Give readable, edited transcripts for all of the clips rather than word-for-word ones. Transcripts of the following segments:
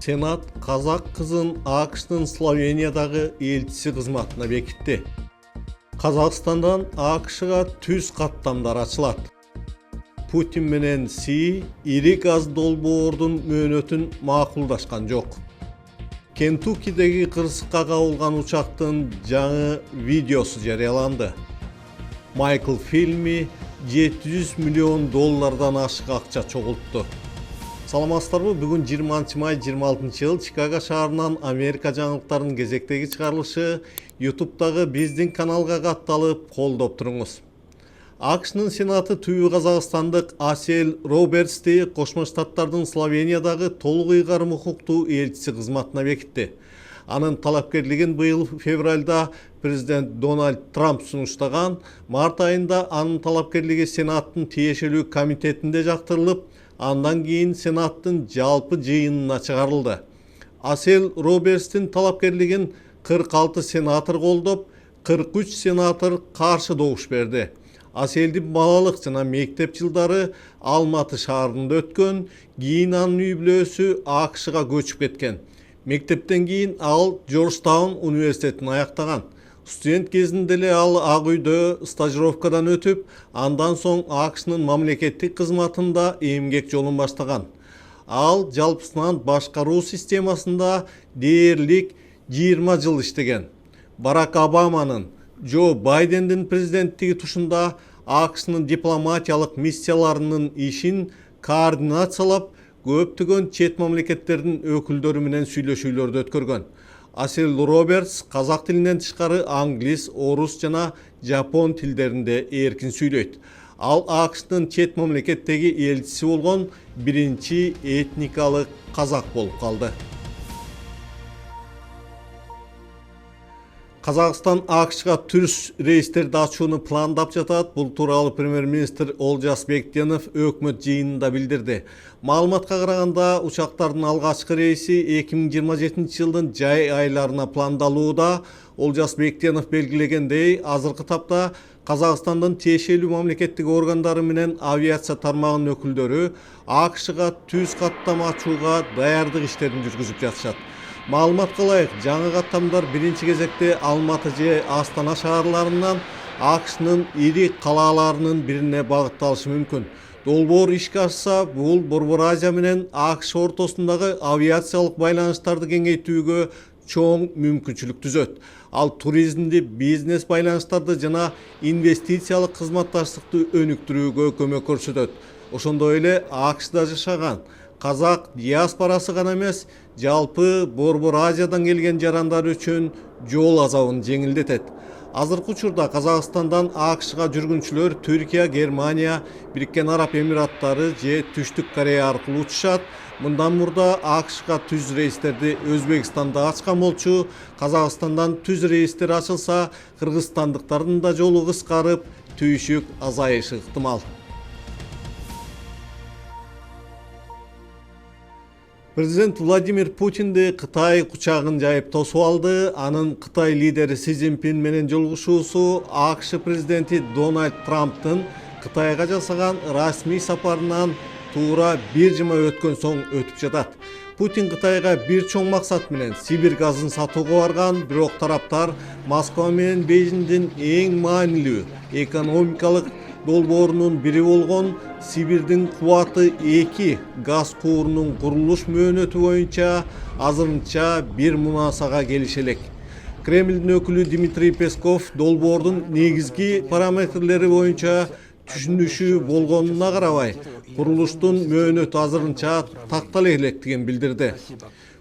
Senat Kazak kızın AQSh'nın Sloveniyadagı elçisi kızmatına bekitdi. Kazakstandan AQSh'a tüz katlamlar açılat. Putin menen Si iri gaz dolboordun möөнөтүн makuldaşkan jok. Kentucky'deki kırsıkka kavulgan uçaktın жаңы videosu жарыяланды. Michael filmi 700 milyon dollardan aşık akça çoğulttu. Salamатсыздарбы? Бүгүн 20 may 26 yıl Chicago şаарынан Amerika жаңылыктарынын кезектеги чыгарылышы YouTube'dагы биздин каналга катталып колдоп туруңуз. AQSh'нын Senatı Түбү Казакстандык Асел Робертсти Кошмо Штаттардын Словениядагы толук ыйгарым укуктуу элчиси кызматына бекитти. Анын талапкерлигин быйыл февралда президент Дональд Трамп сунуштаган, март айында анын талапкерлиги Сенаттын тиешелүү комитетинде жактырылып, андан кийин Сенаттын жалпы жыйынына чыгарылды. Асел Робертстин талапкерлигин 46 сенатор колдоп, 43 сенатор каршы добуш берди. Аселдин балалык жана мектеп жылдары Алматы шаарында өткөн, кийин анын үй бүлөсү AQSh'га көчүп кеткен. Мектептен кийин ал Джорджтаун университетин аяктаган. Студент кезинде эле ал Ак үйдө стажировкадан өтүп, андан соң AQSh'нын мамлекеттик кызматында эмгек жолун баштаган. Ал жалпысынан башкаруу системасында дээрлик 20 жыл иштеген. Барак Обаманын, Джо Байдендин президенттиги тушунда AQSh'нын дипломатиялык миссияларынын ишин координациялап, көптөгөн чет мамлекеттердин өкүлдөрү менен сүйлөшүүлөрдү өткөргөн. Асел Робертс казак тилинен тышкары англис, орус жана жапон тилдеринде эркин сүйлөйт. Ал AQSh'нын чет мамлекеттеги элчиси болгон биринчи этникалык казак болуп калды. Казакстан AQSh'га түрүс рейстерди ачууну пландап жатат. Бул тууралуу премьер-министр Олжас Бектенов өкмөт жыйынында билдирди. Маалыматка караганда, учактардын алгачкы рейси 2027 жылдын жай айларына пландалууда. Олжас Бектенов белгилегендей, азыркы тапта Казакстандын тиешелүү мамлекеттик органдары менен авиация тармагынын өкүлдөрү AQSh'га түз каттама ачууга даярдык иштерин жүргүзүп жатышат. Маалыматка ылайык, жаңы каттамдар биринчи кезекте Алматы же Астана шаарларынан AQSh'нын ири калаларынын бирине багытталышы мүмкүн. Долбоор ишке ашса, бул Борбор Азия менен AQSh ортосундагы авиациялык байланыштарды кеңейтүүгө чоң мүмкүнчүлүк түзөт. Ал туризмди, бизнес байланыштарды жана инвестициялык кызматташтыкты өнүктүрүүгө көмөк көрсөтөт. Ошондой эле AQSh'да жашаган казак диаспорасы гана эмес, жалпы Борбор Азиядан келген жарандар үчүн жол азабын жеңилдетет. Азыркы учурда Казакстандан AQSh'га жүргүнчүлөр Түркия, Германия, Бириккен Араб Эмираттары же Түштүк Корея аркылуу учушат. Мындан мурда AQSh'га түз рейстерди Өзбекстанда ачкан болчу. Казакстандан түз рейстер ачылса, кыргызстандыктардын да жолу кыскарып, түйшүк азайышы ыктымал. Президент Владимир Путинди Кытай кучагын жайып тосуп алды. Анын Кытай лидери Си Цзиньпин менен жолугушуусу AQSh президенти Дональд Трамптын Кытайга жасаган расмий сапарынан туура бир жыма өткөн соң өтүп жатат. Путин Кытайга бир чоң максат менен Сибир газын сатууга барган, бирок тараптар Москва менен Бейжиңдин эң маанилүү экономикалык долбоорунун бири болгон Сибирдин кубаты 2 газ куурунун курулуш möөнөтү боюнча азырынча бир мунасага келише элек. Кремлдин өкүлү Дмитрий Песков долбоордун негизги параметрлери боюнча түшүнүшү болгонуна карабай, курулуштун möөнөтү азырынча тактала электигин билдирди.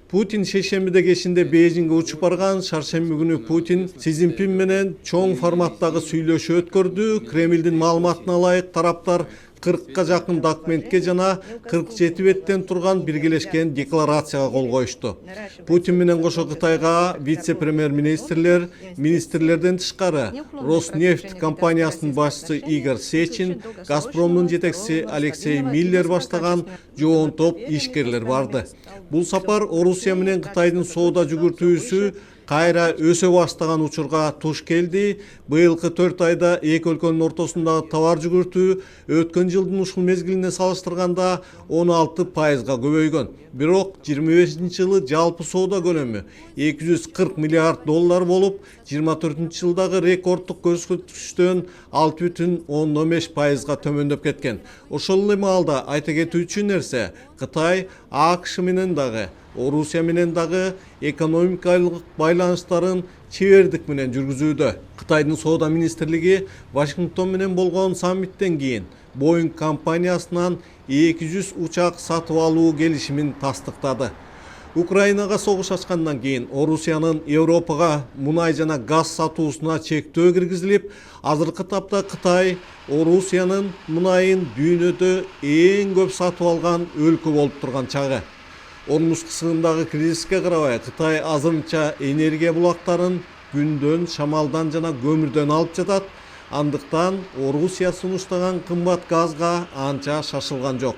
Putin шейшембиде кечинде Бейжиңге учуп барган. Шаршемби күнү Путин Си Цзиньпин менен чоң форматтагы сүйлөшүү өткөрдү. Кремлдин маалыматына ылайык, тараптар 40ка жакын документке жана 47 беттен турган биргелешкен декларацияга кол коюшту. Путин менен кошо Кытайга вице-премьер-министрлер, министрлерден тышкары Роснефть компаниясынын башчысы Игорь Сечин, Газпромдун жетекчиси Алексей Миллер баштаган жоон топ ишкерлер барды. Бул сапар Орусия менен Кытайдын соода жүгүртүүсү кайра өсө баштаган учурга туш келди. Быйылкы 4 айда эки өлкөнүн ортосундагы товар жүгүртүү өткөн жылдын ушул мезгилине салыштырганда 16%га көбөйгөн. Бирок 25-жылы жалпы соода көлөмү 240 миллиард доллар болуп, 24-жылдагы рекорддук көрсөткүчтөн 6,5%га төмөндөп кеткен. Ошол эле маалда айта кетүүчү нерсе, Кытай АКШ менен дагы, Орусия менен дагы экономикалык байланыштарын чебердик менен жүргүзүүдө. Кытайдын соода министрлиги Вашингтон менен болгон саммиттен кийин Boeing компаниясынан 200 учак сатып алуу келишимин тастыктады. Украинага согуш ачкандан кийин Орусиянын Европага мунай жана газ сатуусуна чектөө киргизилип, азыркы тапта Кытай Орусиянын мунайын дүйнөдө эң көп сатып алган өлкө болуп турган чагы. Ормуз кысымындагы кризиске карабай, Кытай азырынча энергия булактарын күндөн, шамалдан жана көмүрдөн алып жатат. Андыктан Орусия сунуштаган кымбат газга анча шашылган жок.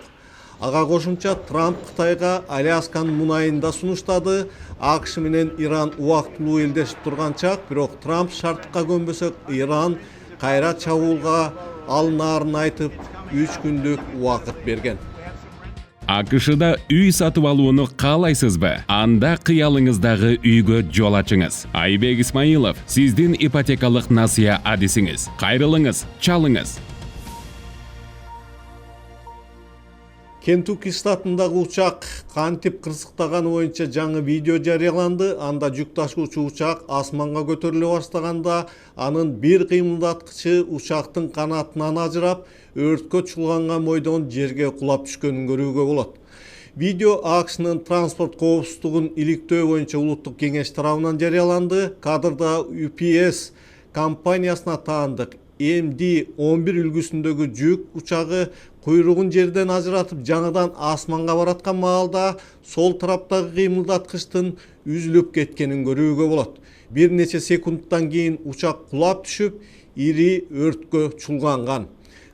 Ага кошумча Трамп Кытайга Алясканын мунайын да сунуштады. АКШ менен Иран убактылуу элдешип турган чак, бирок Трамп шартка көнбөсө Иран кайра чабуулга алынаарын айтып, 3 күндүк убакыт берген. АКШда үй сатып алууну каалайсызбы? Анда кыялыңыздагы үйгө жол ачыңыз. Айбек Исмаилов, сиздин ипотекалык насыя адисиңиз. Кайрылыңыз, чалыңыз. Кентукки штатындагы учак кантип кырсыктаганы боюнча жаңы видео жарыяланды. Анда жүк ташуучу учак асманга көтөрүлө баштаганда анын бир кыймылдаткычы учактын канатынан ажырап, өрткө чулганган бойдон жерге кулап түшкөнүн көрүүгө болот. Видео АКШнын транспорт коопсуздугун иликтөө боюнча улуттук кеңеш тарабынан жарыяланды. Кадрда UPS компаниясына таандык MD-11 үлгүсүндөгү жүк учагы куйругун жерден ажыратып жаңыдан асманга бараткан маалда сол тараптагы кыймылдаткычтын үзүлүп кеткенин көрүүгө болот. Бир нече секундтан кийин учак кулап түшүп, ири өрткө чулганган.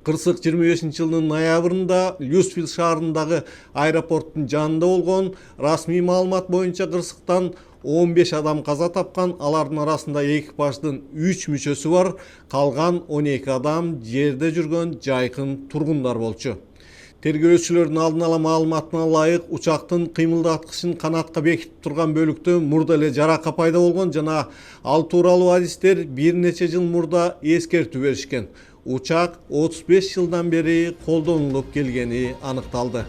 Кырсык 25-жылдын ноябрында Люсвилл шаарындагы аэропорттун жанында болгон. Расмий маалымат боюнча кырсыктан 15 адам каза тапкан, алардын арасында экипаждын 3 мүчөсү бар, калган 12 адам жерде жүргөн жайкын тургундар болчу. Тергөөчүлөрдүн алдын ала маалыматына ылайык, учактын кыймылдаткычын канатка бекитип турган бөлүктө мурда эле жарака пайда болгон жана ал тууралуу адистер бир нече жыл мурда эскертүү беришкен. Учак 35 жылдан бери колдонулуп келгени аныкталды.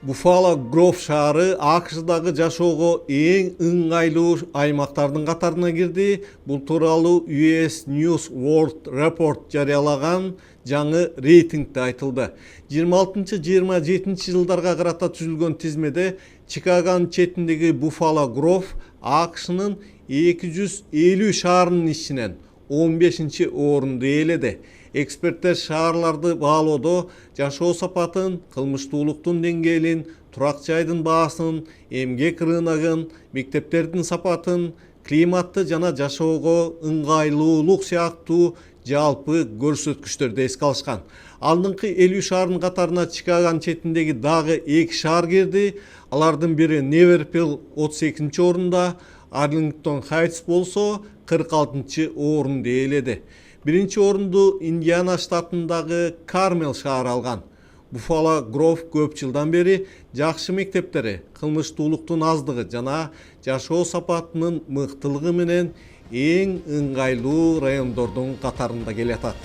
Buffalo Grove шаары АКШдагы жашоого эң ыңгайлуу аймактардын катарына кирди. Бул тууралуу US News World Report жарыялаган жаңы рейтингде айтылды. 26-27 жылдарга карата түзүлгөн тизмеде Чикагонун четиндеги Buffalo Grove АКШнын 250 шаарынын ичинен 15-орунду ээледи. Эксперттер шаарларды баалоодо жашоо сапатын, кылмыштуулуктун деңгээлин, турак жайдын баасын, эмгек рыногун, мектептердин сапатын, климатты жана жашоого ыңгайлуулук сыяктуу жалпы көрсөткүчтөрдү эске алышкан. Алдыңкы 50 шаардын катарына Чикагонун четиндеги дагы 2 шаар кирди. Алардын бири Неверпилл 32-орунда, Арлингтон Хайтс болсо 46-орунду ээледи. Биринчи орунду Индиана штатындагы Кармел шаары алган. Buffalo Grove көп жылдан бери жакшы мектептери, кылмыштуулуктун аздыгы жана жашоо сапатынын мыктылыгы менен эң ыңгайлуу райондордун катарында келатат.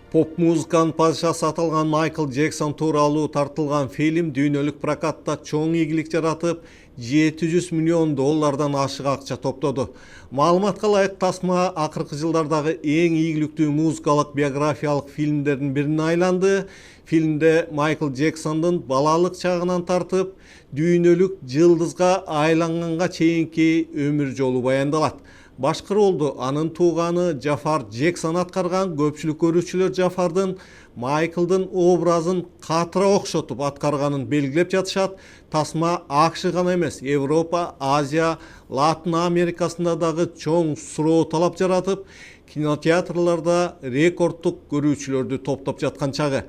Поп музыканын падышасы аталган Майкл Джексон тууралуу тартылган фильм дүйнөлүк прокатта чоң ийгилик жаратып, 700 миллион доллардан ашык акча топтоду. Маалыматка ылайык, тасма акыркы жылдардагы эң ийгиликтүү музыкалык биографиялык фильмдердин бирине айланды. Фильмде Майкл Джексондун балалык чагынан тартып, дүйнөлүк жылдызга айланганга чейинки өмүр жолу баяндалат. Башкы ролду анын тууганы Джафар Джексон аткарган. Көпчүлүк көрүүчүлөр Джафардын Майклдын образын катыра окшотуп аткарганын белгилеп жатышат. Тасма АКШ гана эмес, Европа, Азия, Латын Америкасында дагы чоң суроо талап жаратып, кинотеатрларда рекордтук көрүүчүлөрдү топтоп жаткан чагы.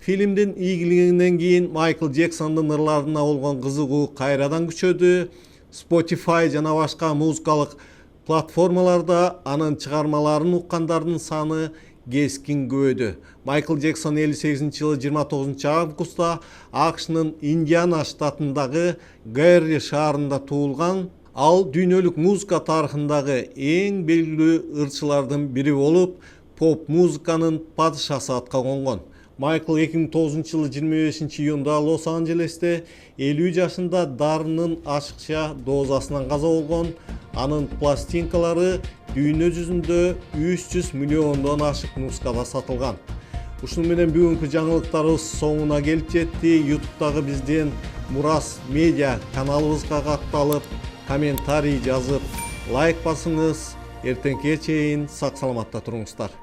Фильмдин ийгилигинен кийин Майкл Джексондун ырларына болгон кызыгуу кайрадан күчөдү. Spotify жана башка музыкалык платформаларда анын чыгармаларын уккандардын саны кескин көбөдү. Майкл Джексон 58-жылы 29-августта АКШнын Индиана штатындагы Гэрри шаарында туулган. Ал дүйнөлүк музыка тарыхындагы эң белгилүү ырчылардын бири болуп, поп музыканын падышасы атка конгон. Майкл 2009-жылы 25-июнда Лос-Анджелесте 50 жашында дарынын ашыкча дозасынан каза болгон. Анын пластинкалары дүйнө жүзүндө 300 миллиондон ашык нускада сатылган. Ушуну менен бүгүнкү жаңылыктарыбыз соңуна келип жетти. YouTube'дагы биздин Мурас Медиа каналыбызга катталып, комментарий жазып, лайк басыңыз. Эртеңке чейин сак саламатта туруңуздар.